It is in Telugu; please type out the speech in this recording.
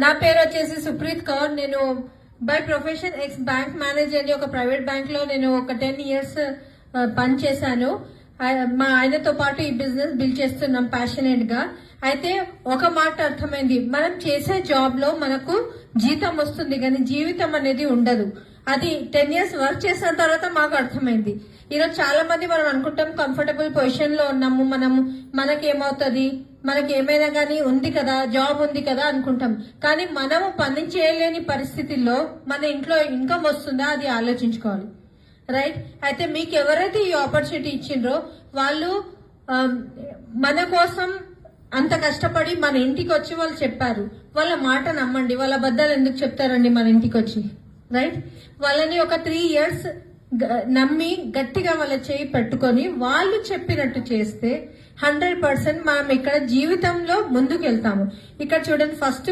నా పేరు వచ్చేసి సుప్రీత్ కౌర్. నేను by profession X bank manager ని ఒక ప్రైవేట్ బ్యాంక్ లో నేను ఒక 10 years పని చేశాను. మా ఆయనతో పాటు ఈ బిజినెస్ బిల్డ్ చేస్తున్నాం ప్యాషనేట్ గా. అయితే ఒక మాట అర్థమైంది, మనం చేసే జాబ్ లో మనకు జీతం వస్తుంది కానీ జీవితం అనేది ఉండదు. అది 10 years వర్క్ చేసిన తర్వాత మాకు అర్థమైంది. ఈరోజు చాలా మంది మనం అనుకుంటాం కంఫర్టబుల్ పొజిషన్ లో ఉన్నాము, మనకేమవుతుంది, మనకి ఏమైనా కానీ ఉంది కదా, జాబ్ ఉంది కదా అనుకుంటాం. కానీ మనము పని చేయలేని పరిస్థితుల్లో మన ఇంట్లో ఇన్కమ్ వస్తుందా అది ఆలోచించుకోవాలి, రైట్? అయితే మీకు ఎవరైతే ఈ ఆపర్చునిటీ ఇచ్చిండ్రో వాళ్ళు మన కోసం అంత కష్టపడి మన ఇంటికి వచ్చి వాళ్ళు చెప్పారు. వాళ్ళ మాట నమ్మండి. వాళ్ళ అబద్ధాలు ఎందుకు చెప్తారండి మన ఇంటికి వచ్చి, రైట్? వాళ్ళని ఒక 3 years నమ్మి గట్టిగా వాళ్ళ చేయి పెట్టుకొని వాళ్ళు చెప్పినట్టు చేస్తే 100% మనం ఇక్కడ జీవితంలో ముందుకు వెళ్తాము. ఇక్కడ చూడండి, ఫస్ట్